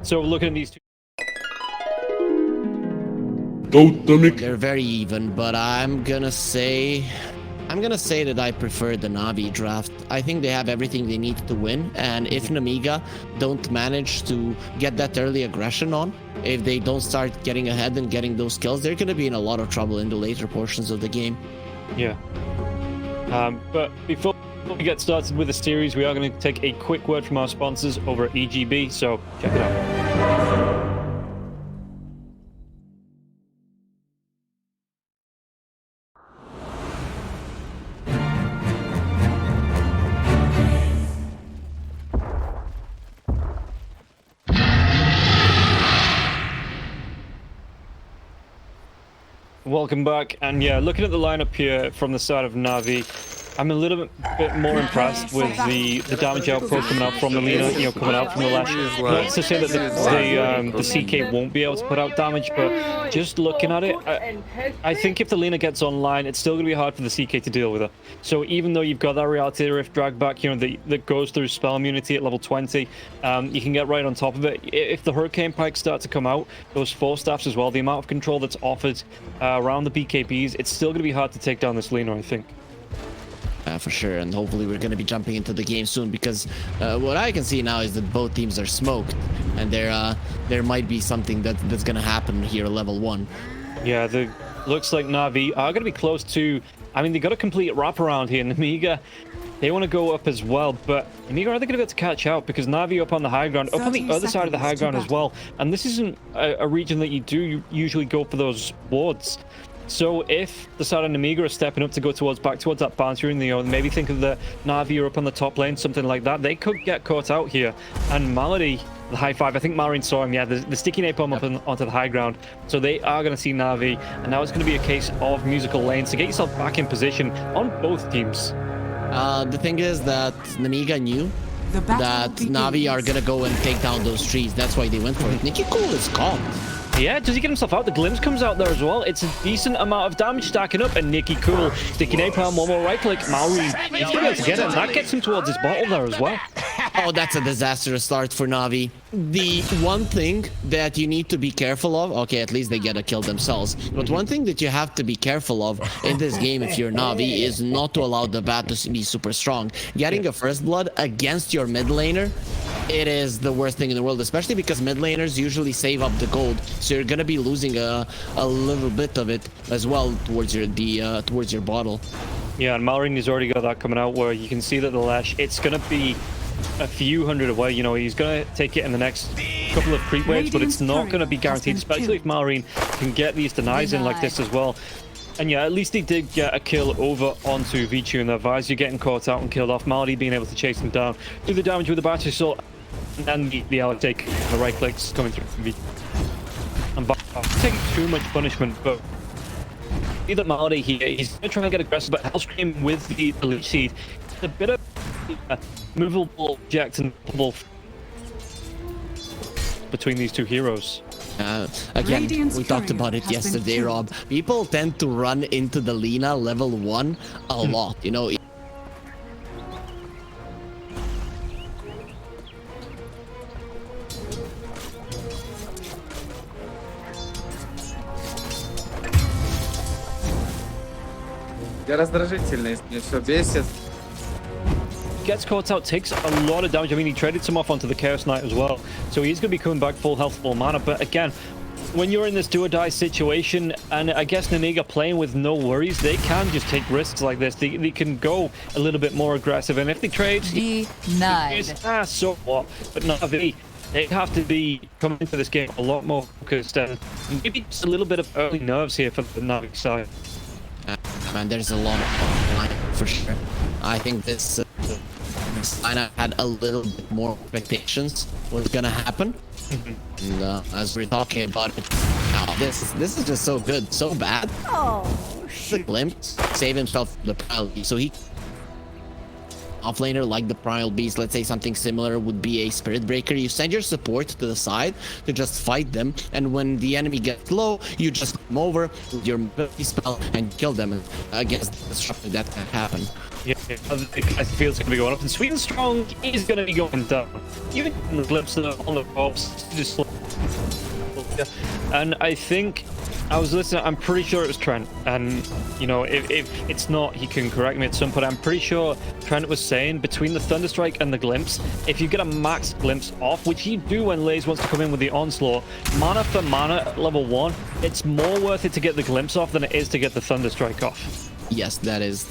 So looking at these two, They're very even, but I'm gonna say that I prefer the Navi draft. I think they have everything they need to win, and if Nemiga don't manage to get that early aggression on, if they don't start getting ahead and getting those kills, they're gonna be in a lot of trouble in the later portions of the game. yeah. But before we get started with the series, we are going to take a quick word from our sponsors over at EGB, so check it out. Welcome back, and yeah, looking at the lineup here from the side of Navi, I'm a little bit more impressed with the damage output coming out from the Lina, coming out from the Lash. Not to say that the CK won't be able to put out damage, but just looking at it, I think if the Lina gets online, it's still going to be hard for the CK to deal with her. So even though you've got that Reality Rift drag back, that goes through spell immunity at level 20, you can get right on top of it. If the Hurricane Pikes start to come out, those Force Staffs as well, the amount of control that's offered around the BKBs, it's still going to be hard to take down this Lina, I think. For sure, and hopefully we're going to be jumping into the game soon, because what I can see now is that both teams are smoked, and there might be something that's going to happen here at level 1. Yeah, looks like Navi are going to be close to... I mean, they got a complete wraparound here. Nemiga, they want to go up as well, but Nemiga, are they going to be able to catch out? Because Navi up on the high ground, up on the other side of the high ground as well, and this isn't a region that you do usually go for those wards. So if the side of Nemiga are stepping up to go back towards that bounty room, maybe think of the Navi up on the top lane, something like that, they could get caught out here. And Malady, the high five, I think Marine saw him, yeah, the sticky napalm up onto the high ground. So they are going to see Navi, and now it's going to be a case of musical lanes to get yourself back in position on both teams. The thing is that Nemiga knew that Navi are going to go and take down those trees. That's why they went for it. Nikki Cool is calm. Yeah, does he get himself out? The glimpse comes out there as well. It's a decent amount of damage stacking up, and Nicky Cool, sticky napalm, one more right click, Maureen, he's going to be able to get it, and that gets him towards his bottle there as well. Oh, that's a disastrous start for Navi. The one thing that you need to be careful of, okay, at least they get a kill themselves, but one thing that you have to be careful of in this game if you're Navi is not to allow the bat to be super strong. Getting a first blood against your mid laner, it is the worst thing in the world, especially because mid laners usually save up the gold, so you're gonna be losing a little bit of it as well towards your bottle. Yeah, and Malrine has already got that coming out where you can see that the Lash, it's gonna be a few hundred away. He's gonna take it in the next couple of creep waves, but it's not gonna be guaranteed, especially if Malrine can get these denies in like this as well. And yeah, at least he did get a kill over onto Vici and their Visor getting caught out and killed off. Malady being able to chase him down, do the damage with the battery assault, and the ally take the right clicks coming through from Vici. And taking too much punishment, but either Malady here, he's going to try and get aggressive, but Hellscream with the Leech Seed, it's a bit of movable object and between these two heroes. Again, we talked about it yesterday, Rob. People tend to run into the Lina level 1 a lot, Я раздражительный, меня все бесит. Gets caught out, takes a lot of damage. I mean, he traded some off onto the Chaos Knight as well, so he's going to be coming back full health, full mana. But again, when you're in this do or die situation, and I guess Nemiga playing with no worries, they can just take risks like this. They can go a little bit more aggressive, and if they trade, so what? But Navi, they have to be coming into this game a lot more focused, and maybe just a little bit of early nerves here for the Navi side. Man, there's a lot of line for sure. I think this lineup had a little bit more expectations what's gonna happen. And as we're talking about it, this is just so good, so bad. Oh, the glimpse save himself from the Primal, so he offlaner like the Primal Beast, let's say something similar would be a Spirit Breaker. You send your support to the side to just fight them, and when the enemy gets low, you just come over with your ability spell and kill them against the disruptor that can happen. Yeah, I feel it's going to be going up. And Sweden Strong is going to be going down. Even the glimpse on the pops, just and I think I was listening. I'm pretty sure it was Trent, and you know, if it's not, he can correct me at some point. I'm pretty sure Trent was saying between the Thunderstrike and the glimpse, if you get a max glimpse off, which you do when Lays wants to come in with the onslaught, mana for mana at level 1, it's more worth it to get the glimpse off than it is to get the Thunderstrike off. Yes, that is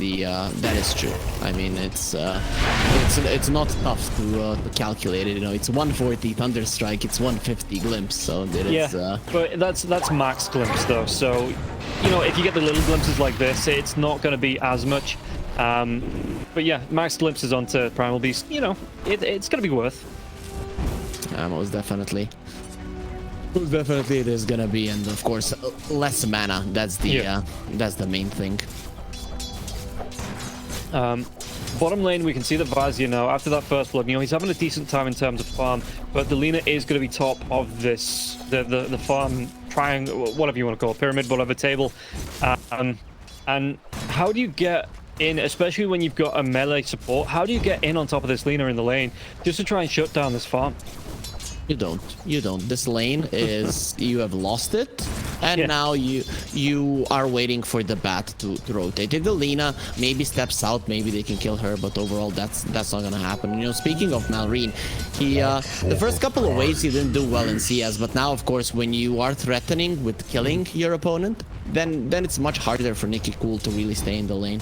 true. I mean, it's not tough to calculate it. You know, it's 140 Thunderstrike, it's 150 glimpse, so it is. But that's max glimpse though. So, you know, if you get the little glimpses like this, it's not going to be as much. But yeah, max glimpses onto Primal Beast. You know, it's going to be worth. Most definitely. Most definitely, it is gonna be, and of course, less mana. That's the main thing. Bottom lane, we can see that Vincere now, after that first blood, you know, he's having a decent time in terms of farm, but the Lina is going to be top of this, the farm triangle, whatever you want to call it, pyramid, whatever table. And how do you get in, especially when you've got a melee support, how do you get in on top of this Lina in the lane just to try and shut down this farm? You don't. This lane is, you have lost it, and now you are waiting for the bat to rotate. If the Lina maybe steps out, maybe they can kill her, but overall that's not gonna happen. You know, speaking of Malrine, he the first couple of waves he didn't do well in CS, but now of course when you are threatening with killing your opponent, then it's much harder for Nicky Cool to really stay in the lane.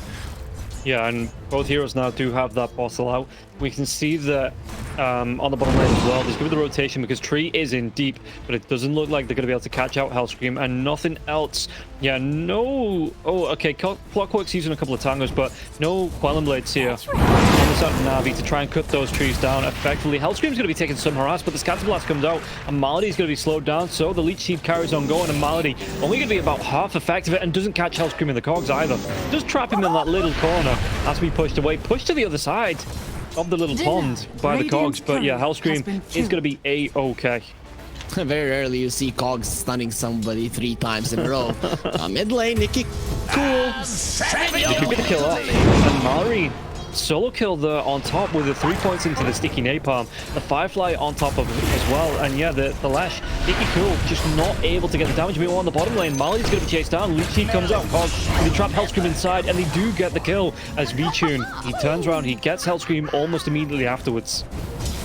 Yeah, and both heroes now do have that bottle out. We can see that on the bottom lane as well, there's going to be the rotation because Tree is in deep, but it doesn't look like they're going to be able to catch out Hellscream and nothing else. Yeah, no... Oh, okay, Clockwork's using a couple of tangos, but no Quelling Blades here on the side of Navi to try and cut those trees down effectively. Hellscream's going to be taking some harass, but the Scatter Blast comes out, and Malady's going to be slowed down, so the Leech Seed carries on going, and Malady only going to be about half effective and doesn't catch Hellscream in the cogs either. Just trap him in that little corner, has to be pushed away, pushed to the other side of the little pond by the cogs, but yeah, Hellscream is going to be a-okay. Very rarely you see cogs stunning somebody 3 times in a row. Mid lane, Nicky Cool. You could get a kill off, and Mallory solo kill there on top with the 3 points into the sticky napalm, the Firefly on top of it as well, and yeah, the lash. Nicky Cool just not able to get the damage. Meanwhile on the bottom lane, Mali's going to be chased down. Leech Seed comes out, Cog, they trap Hellscream inside, and they do get the kill as V-Tune, he turns around, he gets Hellscream almost immediately afterwards.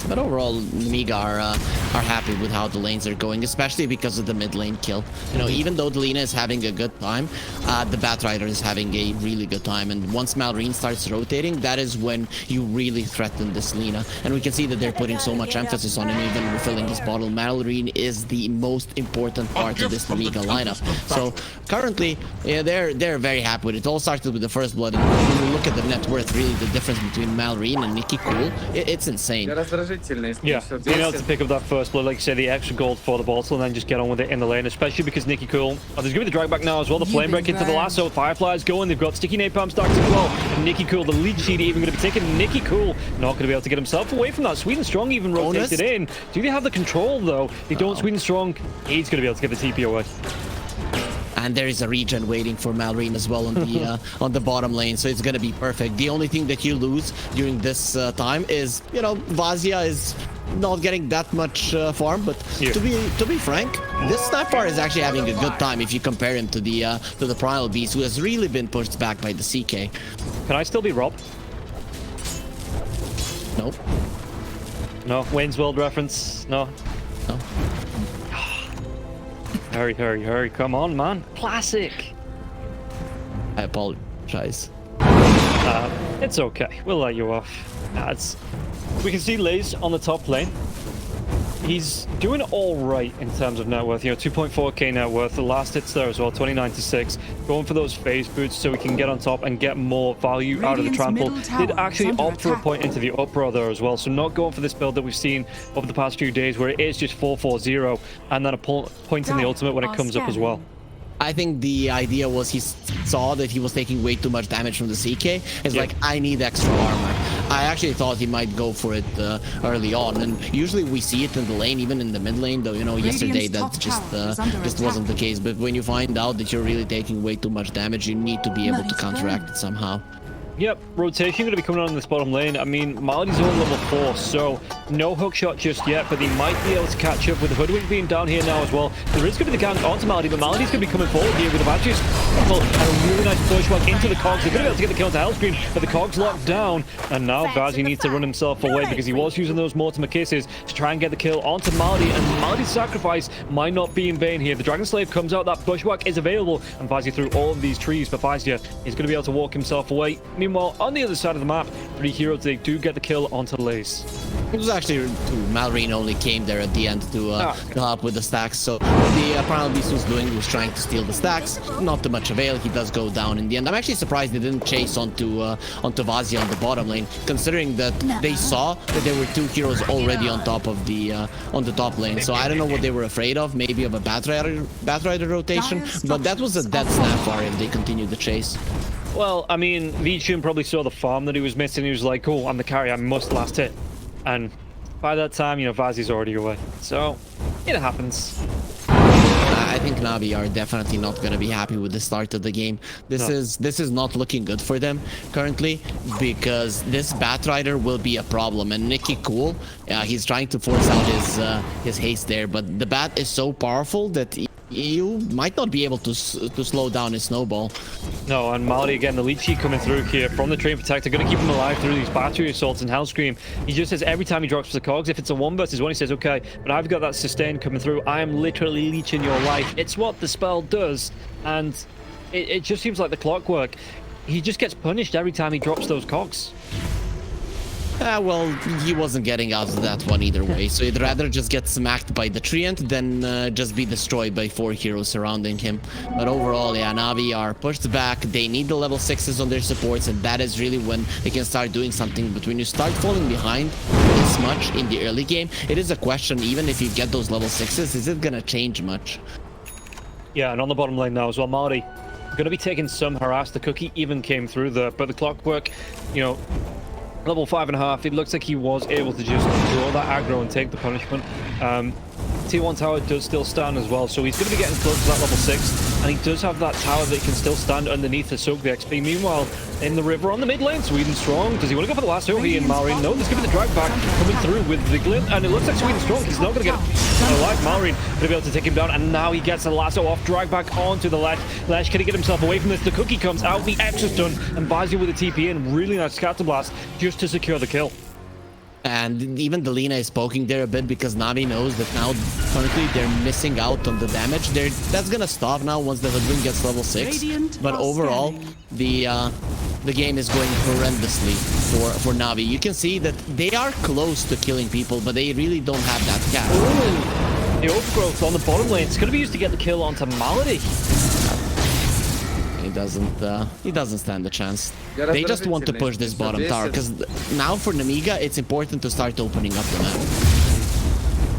But overall, Nemiga are happy with how the lanes are going, especially because of the mid lane kill. You know, even though the Lina is having a good time, the Batrider is having a really good time. And once Malrine starts rotating, that is when you really threaten this Lina. And we can see that they're putting so much emphasis on him, even refilling his bottle. Malrine is the most important part of this Nemiga lineup. So currently, yeah, they're very happy with it. It all started with the first blood. And when you look at the net worth, really the difference between Malrine and Nicky Cool, it's insane. Yeah, being able to pick up that first blood, like you say, the extra gold for the bottle, and then just get on with it in the lane, especially because Nicky Cool. Oh, there's going to be the drag back now as well. The flame break into the lasso. Firefly's going. They've got sticky napalm stacks as well. And Nicky Cool, the leech seed, even going to be taken. Nicky Cool not going to be able to get himself away from that. Sweden Strong even rotated in. Do they have the control though? They don't. Sweden Strong, he's going to be able to get the TP away. And there is a regen waiting for Malrine as well on the on the bottom lane, so it's gonna be perfect. The only thing that you lose during this time is, you know, Vazia is not getting that much farm, but to be frank, this Snapfire is actually having a good time if you compare him to the Primal Beast, who has really been pushed back by the CK. Can I still be robbed? Nope. No. Wayne's World reference? No. No. Hurry, hurry, hurry. Come on, man. Classic. I apologize. It's okay. We'll let you off. We can see Lays on the top lane. He's doing all right in terms of net worth. You know, 2.4k net worth. The last hits there as well, 29 to 6. Going for those phase boots so we can get on top and get more value out of the trample. Did actually opt for a point into the uproar there as well. So not going for this build that we've seen over the past few days where it is just 4-4-0 and then a point in the ultimate when it comes up as well. I think the idea was he saw that he was taking way too much damage from the CK. It's like, I need extra armor. I actually thought he might go for it early on, and usually we see it in the lane, even in the mid lane, though, you know, yesterday that just wasn't the case. But when you find out that you're really taking way too much damage, you need to be able to counteract it somehow. Yep, rotation going to be coming on in this bottom lane. I mean, Maladi's only level 4, so no hookshot just yet, but they might be able to catch up with the Hoodwink being down here now as well. There is going to be the gang onto Maladi, but Maladi's going to be coming forward here with a Badges. And a really nice bushwhack into the cogs. They're going to be able to get the kill into Hellscream, but the cogs locked down, and now Vazi needs to run himself away because he was using those Mortimer Kisses to try and get the kill onto Maladi, and Maladi's sacrifice might not be in vain here. The Dragon Slave comes out, that bushwhack is available, and Vazi through all of these trees, but Vazi is going to be able to walk himself away. Meanwhile, on the other side of the map, 3 heroes, they do get the kill onto Lace. It was actually Malrine only came there at the end to help with the stacks. So the Primal Beast was trying to steal the stacks. Not too much avail. He does go down in the end. I'm actually surprised they didn't chase onto Vazia on the bottom lane, considering that they saw that there were 2 heroes already on top of the on the top lane. So I don't know what they were afraid of. Maybe of a Batrider rotation, but that was a dead snapfire if they continued the chase. Well, I mean, Vichun probably saw the farm that he was missing. He was like, oh, I'm the carry, I must last hit. And by that time, you know, Vazi's already away. So, it happens. I think Navi are definitely not going to be happy with the start of the game. This is not looking good for them currently, because this Batrider will be a problem. And Nicky Cool, he's trying to force out his haste there, but the Bat is so powerful that you might not be able to slow down his snowball. No, and Maladi again, the lead sheet coming through here from the Train Protector, going to keep him alive through these battery assaults and Hellscream. He just says every time he drops the cogs, if it's a 1 versus 1, he says, okay, but I've got that sustain coming through. I am literally leeching your life. It's what the spell does, and it just seems like the clockwork. He just gets punished every time he drops those cogs. Well, he wasn't getting out of that one either way, so he'd rather just get smacked by the Treant than just be destroyed by 4 heroes surrounding him. But overall, yeah, Navi are pushed back. They need the level 6s on their supports, and that is really when they can start doing something. But when you start falling behind this much in the early game, it is a question, even if you get those level 6s, is it gonna change much? Yeah, and on the bottom lane now as well, Maladi going to be taking some harass. The cookie even came through there, but the clockwork, you know, level 5.5, it looks like he was able to just draw that aggro and take the punishment. T1 tower does still stand as well, so he's going to be getting close to that level 6, and he does have that tower that can still stand underneath to soak the XP. Meanwhile, in the river on the mid lane, Sweden Strong, does he want to go for the last OE in Malrine? No, there's going to be the drag back coming through with the glint, and it looks like Sweden Strong, he's not going to get alive. Malrine going to be able to take him down, and now he gets the lasso off, drag back onto the ledge. Lesh, can he get himself away from this? The cookie comes out, the X is done, and Vazia with a TP in, really nice scatter blast just to secure the kill. And even Delina is poking there a bit because Navi knows that now currently they're missing out on the damage. That's gonna stop now once the Hoodwink gets level 6. But overall, the game is going horrendously for Navi. You can see that they are close to killing people, but they really don't have that cap. The overgrowth on the bottom lane, it's gonna be used to get the kill onto Maladi. He doesn't stand a chance. They just want to push this bottom tower, because now for Nemiga, it's important to start opening up the map.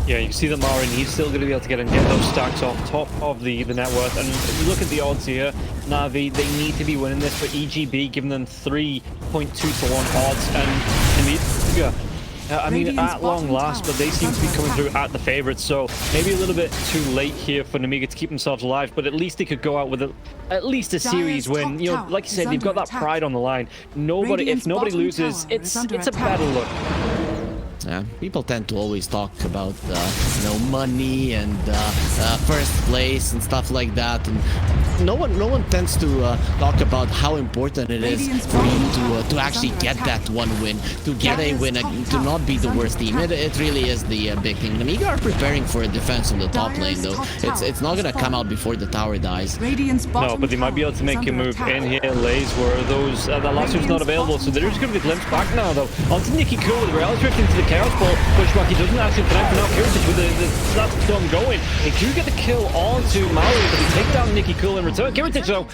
Yeah, you can see that Marin, he's still going to be able to get those stacks off top of the net worth. And if you look at the odds here, Navi, they need to be winning this for EGB, giving them 3.2 to 1 odds. And Nemiga, I mean, at long last, but they seem to be coming through at the favorites, so maybe a little bit too late here for Nemiga to keep themselves alive, but at least they could go out with at least a series win. You know, like you said, they've got that pride on the line. If nobody loses, it's a better look. Yeah, people tend to always talk about you know, money and first place and stuff like that, and no one tends to talk about how important it is for you to actually get that one win, to get a win, to not be the worst team. It really is the big thing. Nemiga are preparing for a defense on the top lane though. It's not gonna come out before the tower dies. No, but they might be able to make a move in here. Lays where those that last one's not available, so there is going to be a glimpse back now though onto Nicky Cool with Reality Drift into the Chaos Ball. Bushwhack, he doesn't actually connect, but now Kiritich with the slap storm going. They do get the kill onto Maui, but they take down Nicky Cool in return. Kiritich though,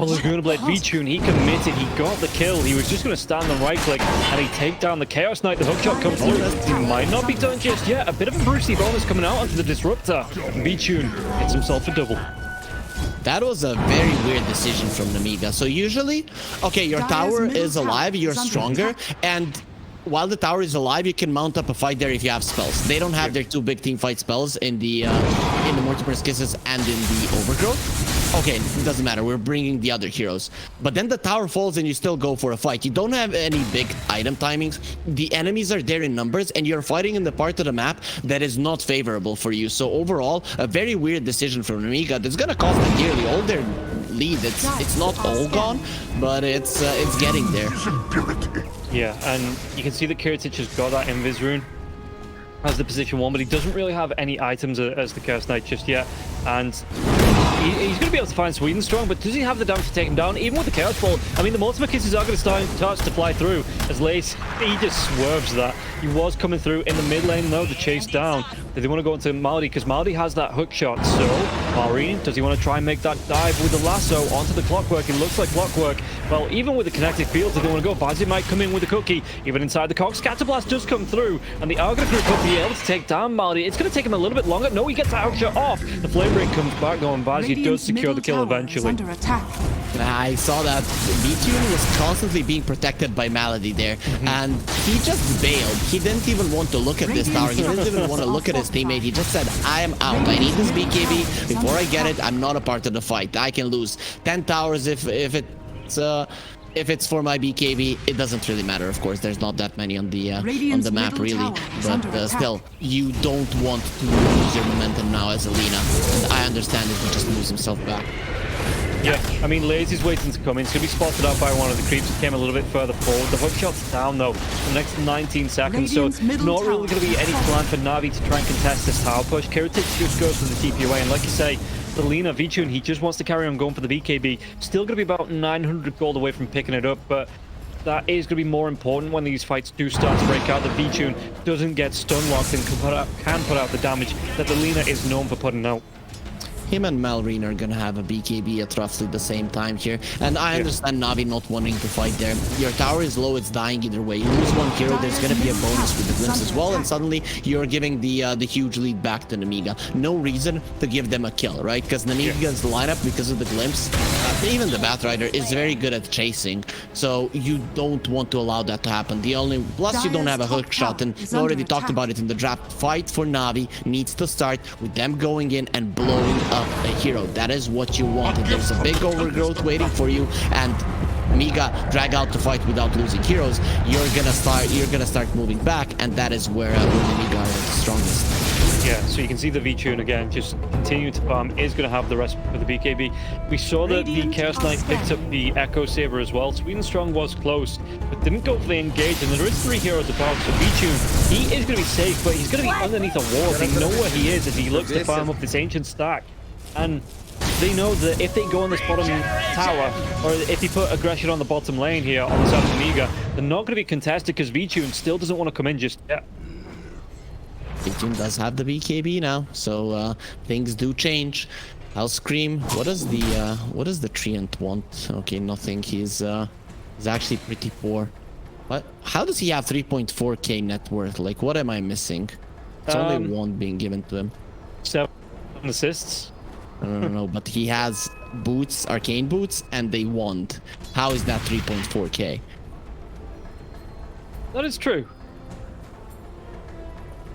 Laguna Blade Vichun, he committed, he got the kill. He was just going to stand and right click, and he take down the Chaos Knight. The hookshot comes through. He might not be done just yet. A bit of a Brucey bonus coming out onto the Disruptor. Vichun hits himself a double. That was a very weird decision from Nemiga. So usually, okay, your tower is alive, you're stronger, and while the tower is alive, you can mount up a fight there if you have spells. They don't have their 2 big team fight spells in the Mortimer's Kisses and in the Overgrowth. okay, it doesn't matter. We're bringing the other heroes. But then the tower falls and you still go for a fight. You don't have any big item timings. The enemies are there in numbers and you're fighting in the part of the map that is not favorable for you. So overall, a very weird decision from Nemiga that's gonna cost them dearly. All their lead, it's not all gone, but it's getting there. Yeah, and you can see that Kiritich has got that Invis rune as the position 1, but he doesn't really have any items as the Curse Knight just yet. And he's going to be able to find Sweden Strong, but does he have the damage to take him down? Even with the Chaos Ball, I mean, the Multiple Kisses are going to start to fly through as Lace, he just swerves that. He was coming through in the mid lane, though, to chase down. Did they want to go into Maldi? Because Maldi has that hook shot. So, Malrine, does he want to try and make that dive with the lasso onto the Clockwork? It looks like Clockwork. Well, even with the connected fields, if they want to go, Vazi might come in with the cookie. Even inside the Cox, Scatterblast does come through, and the Argon group will be able to take down Maldi. It's going to take him a little bit longer. No, he gets that hook shot off. The Flame Break comes back, though, and Vazi does secure the kill eventually. Under attack. I saw that V-Tune was constantly being protected by Malady there, and he just bailed. He didn't even want to look at this tower. He didn't even want to look at his teammate. He just said, I am out. I need this BKB. Before I get it, I'm not a part of the fight. I can lose 10 towers if it's for my BKB. It doesn't really matter, of course. There's not that many on the map, really. But still, you don't want to lose your momentum now as Alina. And I understand if he just moves himself back. Yeah, I mean, Lazy's waiting to come in. It's going to be spotted out by one of the creeps that came a little bit further forward. The hook shot's down, though, the next 19 seconds. So not really going to be any plan for Navi to try and contest this tower push. Kiritich just goes for the TP away. And like you say, the Lina V-Tune, he just wants to carry on going for the BKB. Still going to be about 900 gold away from picking it up, but that is going to be more important when these fights do start to break out. The V-Tune doesn't get stun locked and can put out the damage that the Lina is known for putting out. Him and Malrine are gonna have a BKB at roughly the same time here, and I understand Navi not wanting to fight there. Your tower is low, it's dying either way. You lose one hero, there's gonna be a bonus with the glimpse as well, and suddenly you're giving the huge lead back to Nemiga. No reason to give them a kill, right? Because Nemiga's lineup, because of the glimpse, even the Batrider is very good at chasing, so you don't want to allow that to happen. Plus you don't have a hook shot, and we already talked about it in the draft. Fight for Navi needs to start with them going in and blowing up a hero. That is what you want. If there's a big overgrowth waiting for you and Nemiga drag out to fight without losing heroes, you're gonna start moving back, and that is where Nemiga is the strongest. Yeah, so you can see the V-Tune again, just continuing to farm, is going to have the rest for the BKB. We saw that the Chaos Knight picked up the Echo Saber as well. Sweden Strong was close, but didn't go for the engage, and there is 3 heroes above, so V-Tune, he is going to be safe, but he's going to be underneath a wall. They know where he is as he looks to farm up this ancient stack. And they know that if they go on this bottom tower, or if they put aggression on the bottom lane here on the side of Nemiga, they're not going to be contested because V-Tune still doesn't want to come in just yet. V-Tune does have the BKB now, so things do change. I'll scream. What does the Treant want? Okay, nothing. He's actually pretty poor. What? How does he have 3.4k net worth? Like, what am I missing? It's only 1 being given to him. 7 assists. I don't know, but he has boots, arcane boots, and they wand. How is that 3.4k? That is true.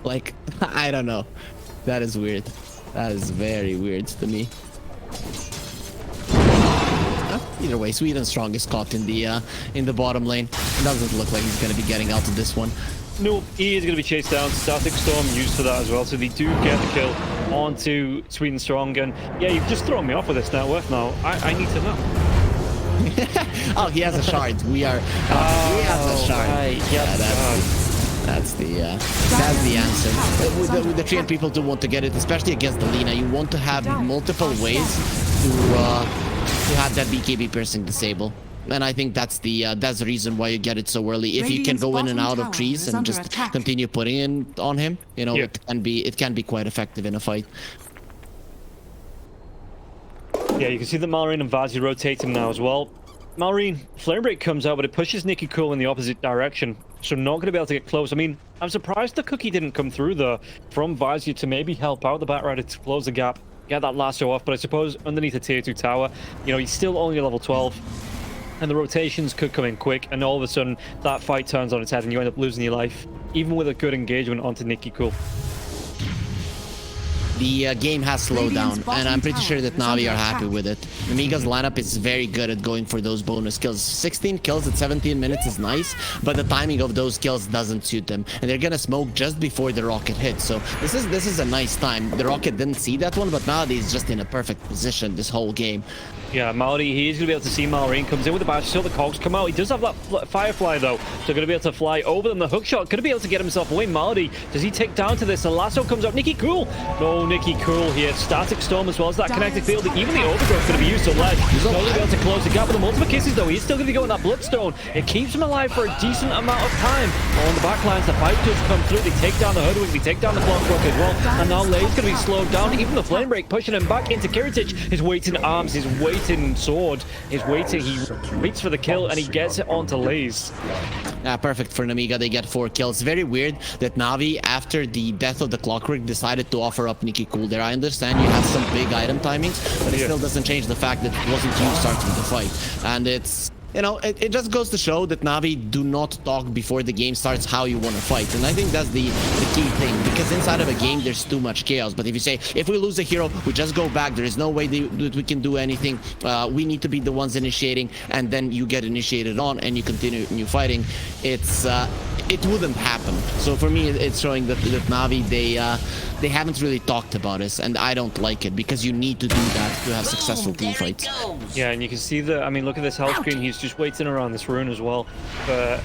Like, I don't know. That is weird. That is very weird to me. Either way, Sweden Strong is caught in the bottom lane. It doesn't look like he's gonna be getting out of this one. No, he is going to be chased down. Static Storm used for that as well, so they do get the kill onto Sweden Strong. And yeah, you've just thrown me off with this net worth now. I need to know. Oh, he has a shard. He has a shard. Right. Yeah, that's the answer. With the Treant, people do want to get it, especially against the Lina. You want to have multiple ways to have that BKB piercing disable. And I think that's the reason why you get it so early. If you can go in and out of trees and just continue putting in on him, you know, it can be quite effective in a fight. Yeah, you can see that Malrine and Vazi rotate him now as well. Malrine, Flame Break comes out, but it pushes Nicky Cool in the opposite direction. So not going to be able to get close. I mean, I'm surprised the cookie didn't come through though from Vazi to maybe help out the Batrider to close the gap, get that lasso off. But I suppose underneath a tier 2 tower, you know, he's still only level 12. And the rotations could come in quick, and all of a sudden that fight turns on its head and you end up losing your life, even with a good engagement onto Nicky Cool. the game has slowed down, and I'm pretty sure that Navi are happy with it. Nemiga's lineup is very good at going for those bonus kills. 16 kills at 17 minutes is nice, but the timing of those kills doesn't suit them, and they're gonna smoke just before the rocket hits. So this is a nice time. The rocket didn't see that one, but now he's just in a perfect position this whole game. Yeah, Mallory, he is going to be able to see Mallory. Comes in with the bash, so the cogs come out. He does have that Firefly, though, so going to be able to fly over them. The hookshot going to be able to get himself away. Mallory, does he take down to this? The lasso comes up. Nicky Cool. No, Nicky Cool here. Static Storm as well as that kinetic field. Even the overgrowth going to be used to ledge. He's not going to be able to close the gap with the multiple kisses, though. He's still going to be going that Bloodstone. It keeps him alive for a decent amount of time. On the back lines, the fight does come through. They take down the Hoodwink. They take down the Clockwork as well. And now Lay's going to be slowed down. Even the Flame Break pushing him back into Kiritich. His waiting arms, his waiting sword. Is waiting. He waits for the kill and he gets it onto Lays. Perfect for Nemiga. They get 4 kills. Very weird that Navi, after the death of the Clockwork, decided to offer up Nicky Cool there. I understand you have some big item timings, but it still doesn't change the fact that it wasn't you starting the fight. And it's... You know, it just goes to show that Navi do not talk before the game starts how you want to fight. And I think that's the key thing, because inside of a game, there's too much chaos. But if you say, if we lose a hero, we just go back. There is no way that we can do anything. We need to be the ones initiating, and then you get initiated on and you continue fighting. It wouldn't happen. So for me, it's showing that Navi, they haven't really talked about this, and I don't like it, because you need to do that to have successful team fights. Yeah, and you can see that. I mean, look at this health screen. He's just waiting around this rune as well. But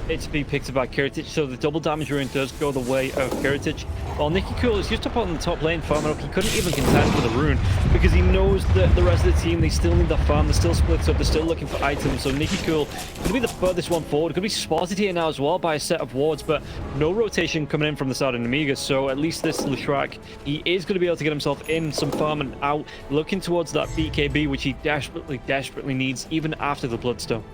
it's be picked up by Kiritich, so the double damage rune does go the way of Kiritich. While Nicky Cool is just up on the top lane farming up, he couldn't even contest for the rune because he knows that the rest of the team, they still need the farm, they're still split up, they're still looking for items. So Nicky Cool could be the furthest one forward, could be spotted here now as well by a set of wards, but no rotation coming in from the side of Nemiga. So at least this Leshrac, he is going to be able to get himself in some farm and out, looking towards that BKB, which he desperately needs even after the Bloodstone.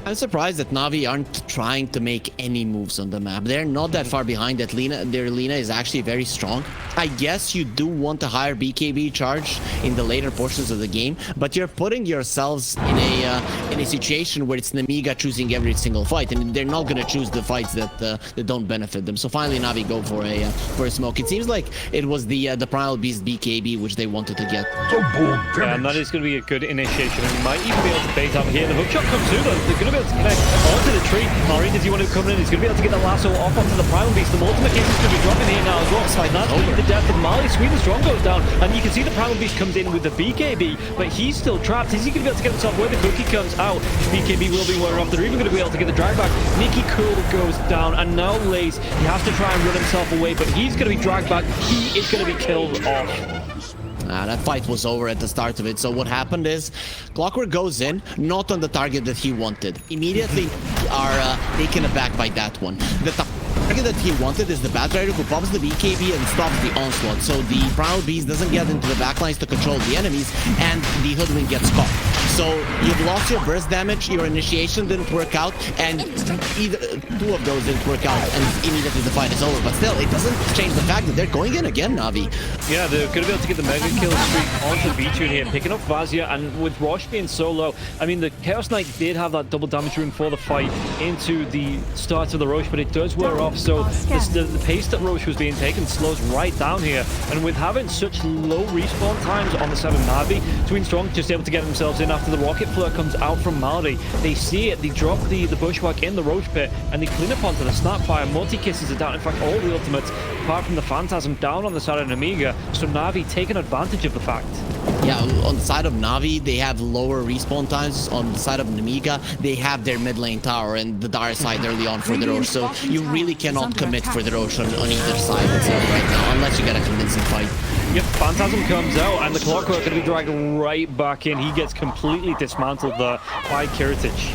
I'm surprised that Navi aren't trying to make any moves on the map. They're not that far behind. That their Lina is actually very strong. I guess you do want a higher BKB charge in the later portions of the game, but you're putting yourselves in a situation where it's Nemiga choosing every single fight, and they're not gonna choose the fights that don't benefit them. So finally, Navi go for a smoke. It seems like it was the Primal Beast BKB which they wanted to get. Yeah, and that is going to be a good initiation, and he might even be able to bait out here. The hookshot comes through, though. They're going to be able to connect onto the tree. Maureen, does he want to come in? He's going to be able to get the lasso off onto the Primal Beast. The ultimate case is going to be dropping here now as well. And that's going to be the death of Marley. Sweden Strong goes down, and you can see the Primal Beast comes in with the BKB, but he's still trapped. Is he going to be able to get himself where the cookie comes out? BKB will be wearing off. They're even going to be able to get the drag back. Nicky Cool goes down, and now Lays, he has to try and run himself away, but he's going to be dragged back. He is going to be killed off. That fight was over at the start of it. So what happened is Clockwork goes in, not on the target that he wanted. Immediately are taken aback by that one. The target that he wanted is the Batrider, who pops the BKB and stops the onslaught. So the Primal Beast doesn't get into the backlines to control the enemies, and the Hoodwink gets caught. So you've lost your burst damage, your initiation didn't work out, and either two of those didn't work out, and immediately the fight is over. But still, it doesn't change the fact that they're going in again, Navi. Yeah, they're going to be able to get the mega kill streak onto V-Tune here, picking up Vazia, and with Roche being so low, I mean, the Chaos Knight did have that double damage rune for the fight into the start of the Roche, but it does wear off, so the pace that Roche was being taken slows right down here, and with having such low respawn times on the side of Navi, Twin Strong just able to get themselves in after the rocket flare comes out from Maldi. They see it, they drop the bushwhack in the Roche pit, and they clean up onto the Snapfire. Multi-kisses are down, in fact all the ultimates, apart from the Phantasm, down on the side of Nemiga, so Navi taking advantage of the fact. Yeah, on the side of Navi, they have lower respawn times. On the side of Nemiga, they have their mid lane tower and the dire side early on for the Roche, so you really cannot commit for the Roche on either side right now, unless you get a convincing fight. Yep, Phantasm comes out, and the Clockwork going to be dragged right back in. He gets completely dismantled there by Kiritich.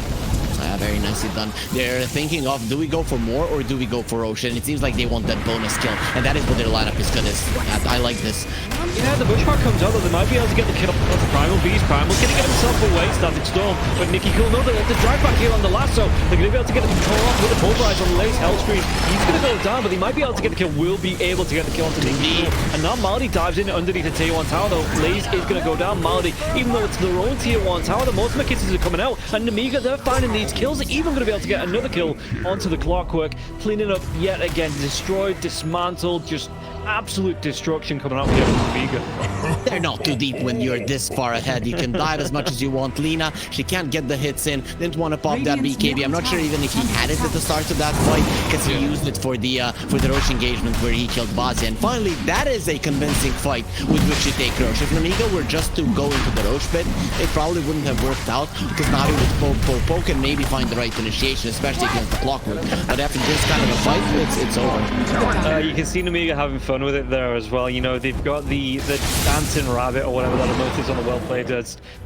Very nicely done. They're thinking of, do we go for more or do we go for Roche? And it seems like they want that bonus kill, and that is what their lineup is good at. I like this. Yeah, the bushwhack comes out, though they might be able to get the kill off the Primal Beast. Primal's going to get himself away, Static Storm, but Nicky Cool, no, the drag back here on the lasso. They're going to be able to get the control off with the pulverize on Lace Hellscreen. He's going to go down, but they might be able to get the kill. Will be able to get the kill onto Nicky Cool. And now Maldi dives in underneath the tier 1 tower, though. Lace is going to go down. Maldi, even though it's their own tier 1 tower, the ultimate kisses are coming out, and Nemiga, they're finding these kills. They're even going to be able to get another kill onto the Clockwork, cleaning up yet again, destroyed, dismantled, just absolute destruction coming out here from Nemiga. They're not too deep when you're this far ahead. You can dive as much as you want. Lina, she can't get the hits in. Didn't want to pop that BKB. I'm not sure even if he had it at the start of that fight, because he used it for the Roche engagement where he killed Bazia. And finally, that is a convincing fight with which you take Roche. If Nemiga were just to go into the Roche pit, it probably wouldn't have worked out, because Navi would poke and maybe find the right initiation, especially against the Clockwork. But after this kind of a fight, it's over. You can see Nemiga having fun with it there as well. You know, they've got the dancing rabbit or whatever that emote is on the well played.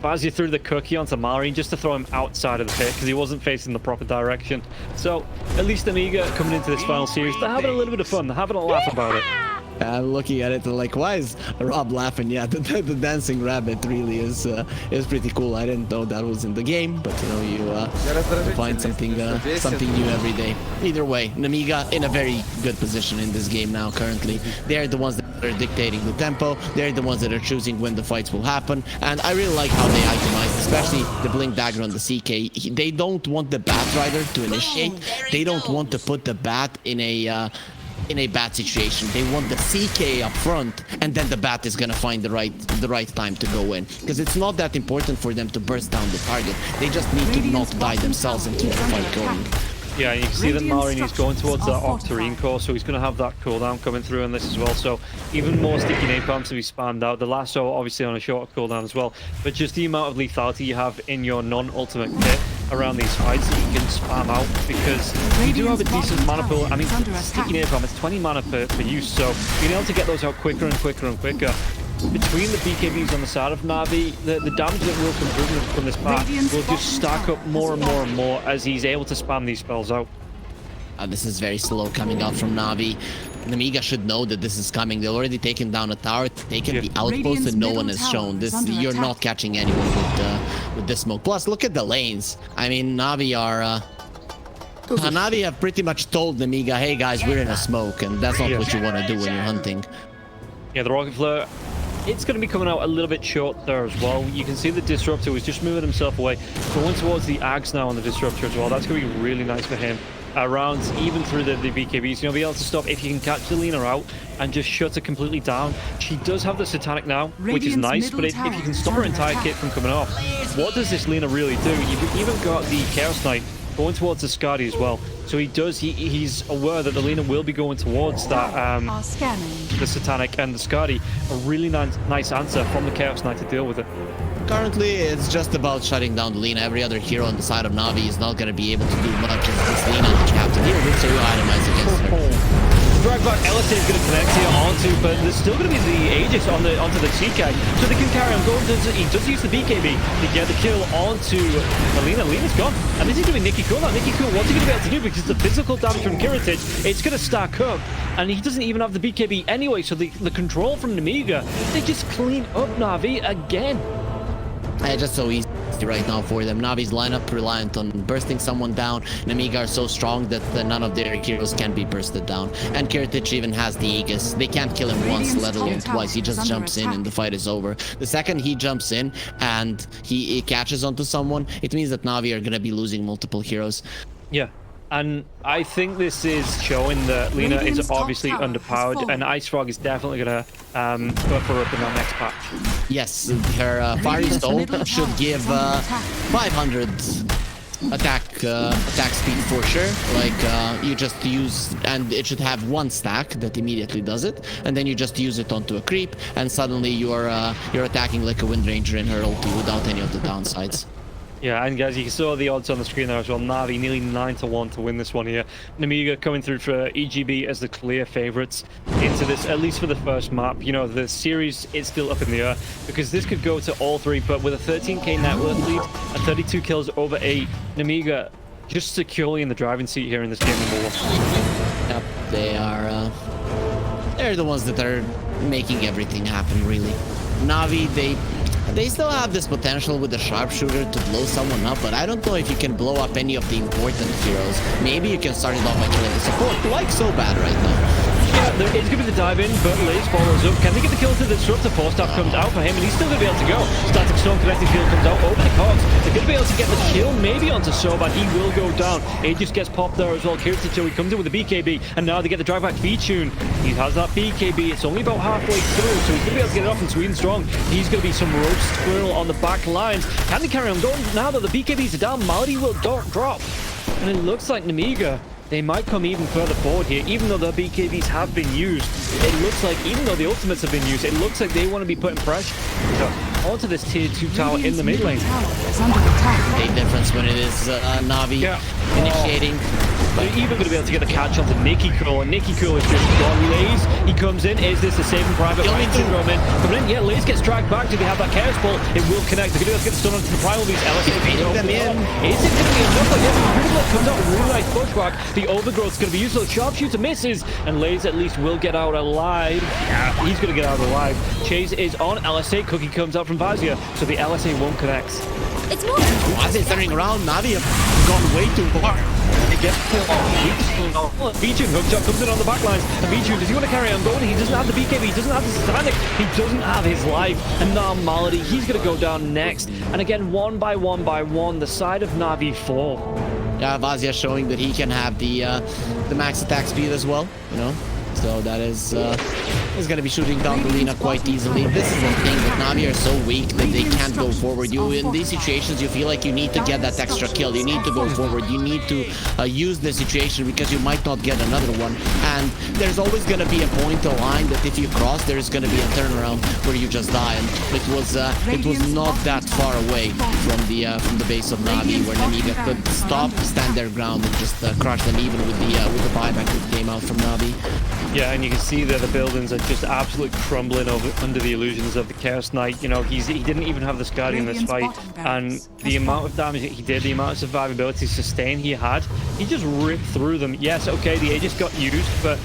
Bazia threw the cookie onto Marine just to throw him outside of the pit because he wasn't facing the proper direction. So at least Nemiga coming into this final series, they're having a little bit of fun. They're having a laugh about it. I'm looking at it like, why is Rob laughing? Yeah, the dancing rabbit really is pretty cool. I didn't know that was in the game, but you know, you find something new every day. Either way, Nemiga in a very good position in this game now. Currently, they're the ones that are dictating the tempo. They're the ones that are choosing when the fights will happen, and I really like how they itemize, especially the blink dagger on the CK. They don't want the bat rider to initiate. They don't want to put the bat in a bad situation. They want the CK up front, and then the bat is gonna find the right time to go in, because it's not that important for them to burst down the target. They just need to not die themselves and keep the fight going. Yeah, and you can see that Marin is going towards that Octarine core, so he's going to have that cooldown coming through on this as well. So even more sticky napalms to be spammed out. The lasso obviously on a shorter cooldown as well, but just the amount of lethality you have in your non-ultimate kit around these fights that you can spam out, because you do have a decent mana pool. I mean, sticky napalm, it's 20 mana per use, so being able to get those out quicker and quicker and quicker. Between the BKBs on the side of Navi, the damage that will come through from this path will just stack up more and more and more as he's able to spam these spells out. This is very slow coming out from Navi. Nemiga should know that this is coming. They've already taken down a tower, taken the outpost, and no one has shown this. You're not catching anyone with this smoke. Plus, look at the lanes. I mean, Navi have pretty much told Nemiga, hey guys, we're in a smoke, and that's not what you want to do when you're hunting. Yeah, the rocket flare, it's going to be coming out a little bit short there as well. You can see the Disruptor was just moving himself away, going towards the Ags now on the Disruptor as well. That's going to be really nice for him. Rounds even through the BKBs, you'll be able to stop if you can catch the Lina out and just shut her completely down. She does have the Satanic now, which is nice, but if you can stop her entire kit from coming off, what does this Lina really do? You've even got the Chaos Knight going towards the Skadi as well. So he's aware that the Lina will be going towards that the Satanic and the Skadi. A really nice answer from the Chaos Knight to deal with it. Currently, it's just about shutting down the Lina. Every other hero on the side of Navi is not going to be able to do much as this Lina that you have to deal with, so you itemize against her. Dragback LSA is going to connect here onto, but there's still going to be the Aegis onto the CK, so they can carry on going. He does use the BKB to get the kill onto Lina. Lina's gone, and this is going to be Nikki Cool now. Nikki Cool, what's he going to be able to do? Because the physical damage from Kiritich, it's going to stack up, and he doesn't even have the BKB anyway, so the control from Nemiga, they just clean up Navi again. It's just so easy right now for them. Navi's lineup reliant on bursting someone down. Nemiga are so strong that none of their heroes can be bursted down. And Kiritich even has the Aegis. They can't kill him once, let alone twice. He just jumps in and the fight is over. The second he jumps in and he catches onto someone, it means that Navi are going to be losing multiple heroes. Yeah. And I think this is showing that Lina is obviously underpowered, and Ice Frog is definitely going to buff her up in that next patch. Yes, her Fiery Stone should give 500 attack speed for sure. Like you just use, and it should have one stack that immediately does it, and then you just use it onto a creep, and suddenly you're attacking like a Wind Ranger in her ulti without any of the downsides. Yeah, and guys, you saw the odds on the screen there as well. Navi nearly 9-1 to win this one here. Nemiga coming through for EGB as the clear favorites into this, at least for the first map. You know, the series is still up in the air because this could go to all three, but with a 13k net worth lead and 32 kills over 8, Nemiga just securely in the driving seat here in this game number 1. Yep, they are. They're the ones that are making everything happen, really. Navi, they still have this potential with the sharpshooter to blow someone up, but I don't know if you can blow up any of the important heroes. Maybe you can start it off by killing the support, like so bad right now. Yeah, there is going to be the dive in, but Lays follows up. Can they get the kill to the disruptor? Forstaff comes out for him, and he's still going to be able to go. Static Storm connecting field comes out over the cogs. They're going to be able to get the kill, maybe onto Soban. He will go down. It just gets popped there as well. Kiriticho, he comes in with the BKB, and now they get the drive back V-tune. He has that BKB. It's only about halfway through, so he's going to be able to get it off in Sweden strong. He's going to be some roast squirrel on the back lines. Can they carry on going now that the BKBs are down? Malady will drop. And it looks like Nemiga, they might come even further forward here, even though their BKBs have been used. It looks like, even though the ultimates have been used, it looks like they want to be putting pressure onto this tier 2 tower in the mid lane. Big difference when it is Navi initiating. They're even going to be able to get the catch onto Nicky Cool, and Nicky Cool is just gone. Lays, he comes in. Is this the saving private? Right syndrome in. Coming in, yeah, Lays gets dragged back. Do they have that chaos ball? It will connect. They're going to be able to get stunned onto the primal beast. LSA beating them in. Is it going to be enough? Like, yes, the Gridlock comes out with a really nice pushback. The overgrowth's going to be used. The sharpshooter misses, and Lays at least will get out alive. Yeah, he's going to get out alive. Chase is on LSA. Cookie comes out from Vincere, so the LSA won't connect. It's more. As it's turning around, Navi have gone way too far. V-Tune hookshot comes in on the backlines, and V-Tune, does he want to carry on going? He doesn't have the BKB, he doesn't have the Satanic, he doesn't have his life, and now Malady, he's going to go down next. And again, one by one, the side of Navi fall. Yeah, Vazia showing that he can have the max attack speed as well, you know. So that is going to be shooting down the Lina quite easily. This is the thing that Navi are so weak that they can't go forward. You in these situations, you feel like you need to get that extra kill. You need to go forward. You need to use the situation because you might not get another one. And there's always going to be a point, a line that if you cross, there's going to be a turnaround where you just die. And it was not that far away from the base of Navi, where Nemiga could stop, stand their ground, and just crush them even with the buyback that came out from Navi. Yeah, and you can see that the buildings are just absolutely crumbling under the illusions of the Chaos Knight. You know, he didn't even have this Guardian in this fight, and the amount of damage that he did, the amount of survivability sustain he had, he just ripped through them. Yes, okay, the Aegis got used, but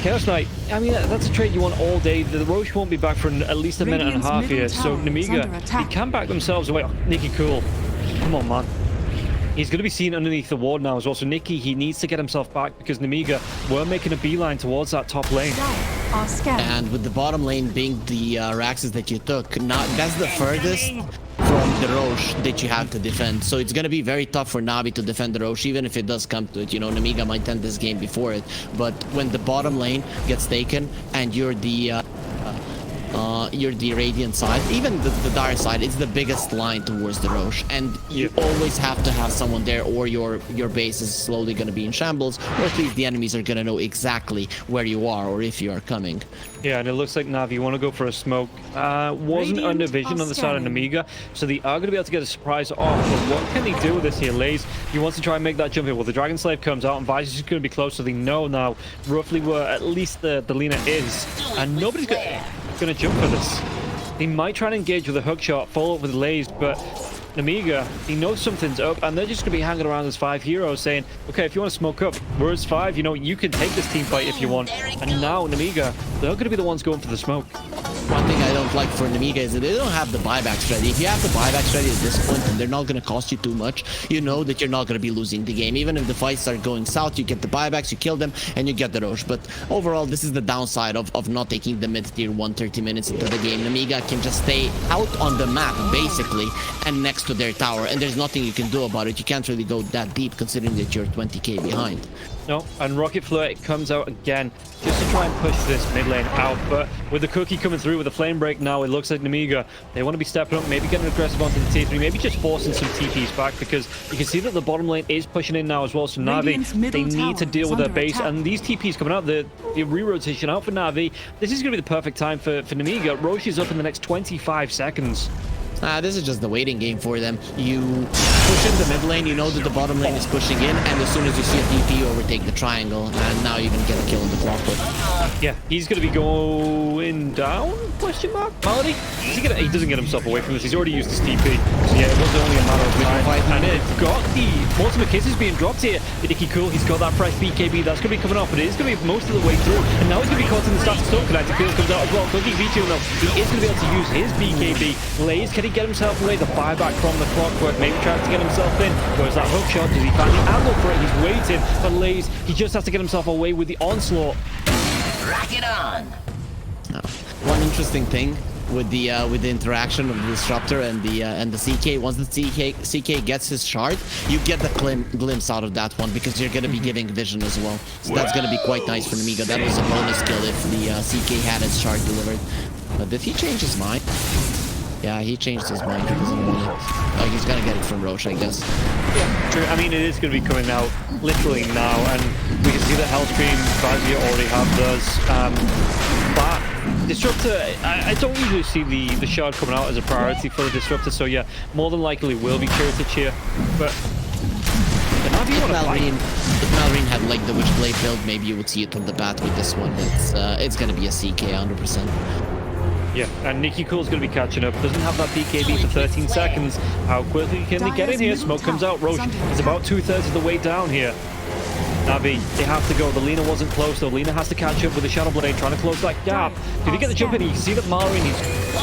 Chaos Knight, I mean, that's a trade you want all day. The Roche won't be back for at least a minute and a half here, so Nemiga, they can back themselves away. Oh, Nicky Cool, come on, man. He's going to be seen underneath the ward now as well. So Nicky, he needs to get himself back because Nemiga were making a beeline towards that top lane. And with the bottom lane being the Raxes that you took, that's the furthest from the Roche that you have to defend. So it's going to be very tough for Navi to defend the Roche, even if it does come to it. You know, Nemiga might end this game before it. But when the bottom lane gets taken and you're the Radiant side, even the Dire side, it's the biggest line towards the Roche, and you always have to have someone there, or your base is slowly going to be in shambles, or at least the enemies are going to know exactly where you are or if you are coming. Yeah, and it looks like Navi want to go for a smoke. Wasn't under vision on the side of Nemiga, so they are going to be able to get a surprise off. But what can they do with this here? Lays, he wants to try and make that jump here. Well, the Dragon Slave comes out, and Vice is going to be close, so they know now roughly where at least the Lina is, and nobody's going to jump for this. They might try and engage with a hook shot, follow up with Lays, but Nemiga, he knows something's up, and they're just going to be hanging around as 5 heroes saying, okay, if you want to smoke up, we're as 5, you know, you can take this team fight if you want. And now Nemiga, they're going to be the ones going for the smoke. One thing I don't like for Nemiga is that they don't have the buybacks ready. If you have the buybacks ready at this point, and they're not going to cost you too much, you know that you're not going to be losing the game. Even if the fights start going south, you get the buybacks, you kill them, and you get the Roche. But overall, this is the downside of not taking the mid-tier 130 minutes into the game. Nemiga can just stay out on the map, basically, and next to their tower, and there's nothing you can do about it. You can't really go that deep, considering that you're 20k behind. No, and Rocket Flirt comes out again just to try and push this mid lane out, but with the Cookie coming through with the Flame Break now, it looks like Nemiga, they want to be stepping up, maybe getting aggressive onto the tier 3, maybe just forcing some TPs back, because you can see that the bottom lane is pushing in now as well, so Navi, they need to deal with their base, and these TPs coming out, the re-rotation out for Navi, this is going to be the perfect time for Nemiga. Roche is up in the next 25 seconds. This is just the waiting game for them. You push in the mid lane, you know that the bottom lane is pushing in, and as soon as you see a TP, you overtake the triangle, and now you can get a kill in the clockwork. Yeah, he's going to be going down? Question mark? Malady? He doesn't get himself away from this. He's already used his TP. So yeah, it was only a matter of time. And it's got the ultimate kisses being dropped here. Nicky Cool, he's got that fresh BKB. That's going to be coming off, but it is going to be most of the way through. And now he's going to be caught in the static storm connector. Cool comes out as well. Cooking V2 though. He is going to be able to use his BKB. Lays, can he get himself away? The buyback from the clockwork. Maybe trying to get himself in. Where's that hook shot? Does he find the angle for it? He's waiting. But Lays, he just has to get himself away with the onslaught. Rock it on. One interesting thing with the interaction of the disruptor and the CK. Once the CK gets his shard, you get the glimpse out of that one because you're gonna be giving vision as well. So that's gonna be quite nice for Nemiga. That was a bonus kill if the CK had his shard delivered. But did he change his mind? Yeah, he changed his mind. He doesn't want it. Oh, he's gonna get it from Roche, I guess. True. I mean, it is going to be coming out literally now, and we can see that Hellscream Vazia already have those. But Disruptor, I don't usually see the shard coming out as a priority for the Disruptor, so yeah, more than likely will be Kiritich here. But if Malrine had like the Witchblade build, maybe you would see it on the bat with this one. It's gonna be a CK 100%. Yeah, and Nikki Cool's going to be catching up. Doesn't have that BKB for 13 seconds. How quickly can they get in here? Smoke comes out. Roche is about 2/3 of the way down here. Navi, they have to go. The Lina wasn't close, though. Lina has to catch up with the Shadow Blade, trying to close that gap. Did he get the jump in? You can see that Malrine, he's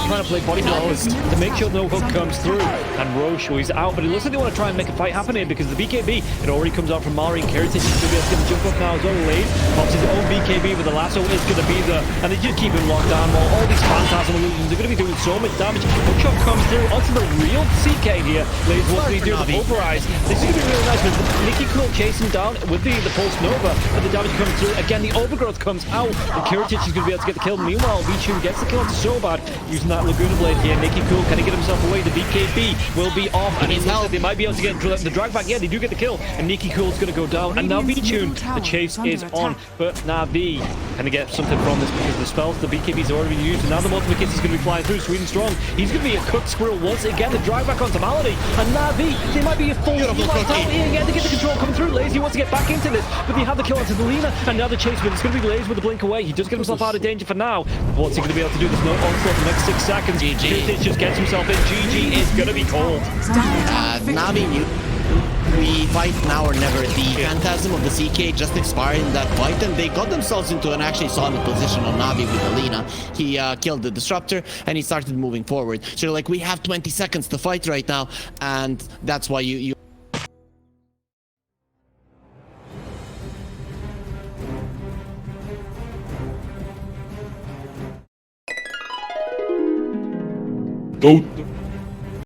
trying to play body blows to make sure no hook comes through. And Roche, well, he's out, but it looks like they want to try and make a fight happen here because the BKB, it already comes out from Malrine. Kiritich is going to be able to get the jump up now as well. Lade pops his own BKB, but the lasso is going to be there. And they just keep him locked down while all these Phantasm illusions, they're going to be doing so much damage. Hookshot comes through onto the real CK here. Lade, what do they do? The Pulverize. This is going to be really nice with Nikki Cool chasing down with the Pulse Nova. But the damage comes through. Again, the Overgrowth comes out. And Kiritich is going to be able to get the kill. Meanwhile, Vichun gets the kill. It's so bad using that Laguna Blade here. Nikki Cool, can he get himself away? The BKB will be off. And it looks like they might be able to get the drag back. Yeah, they do get the kill. And Nikki Cool's going to go down. And now Vichun, the chase is on. But Navi, can he get something from this? Because the spells, the BKB's already been used. And now the Multiplicator is going to be flying through. Sweden Strong. He's going to be a cooked squirrel once again. The drag back onto Malady. And Navi, they might be a full light out here again to get the control coming through. Lazy wants to get back into this. But they have the kill onto the Lina. And now the chase, but it's going to be Lazy with the blink away. He does get himself out of danger for now. What's he going to be able to do? There's no onslaught in the next 6 seconds. GG just gets himself in. GG is going to be called. Navi knew we fight now or never. The Phantasm of the CK just expired in that fight, and they got themselves into an actually solid position on Navi with Alina. He killed the Disruptor, and he started moving forward. So like, we have 20 seconds to fight right now, and that's why you Dota.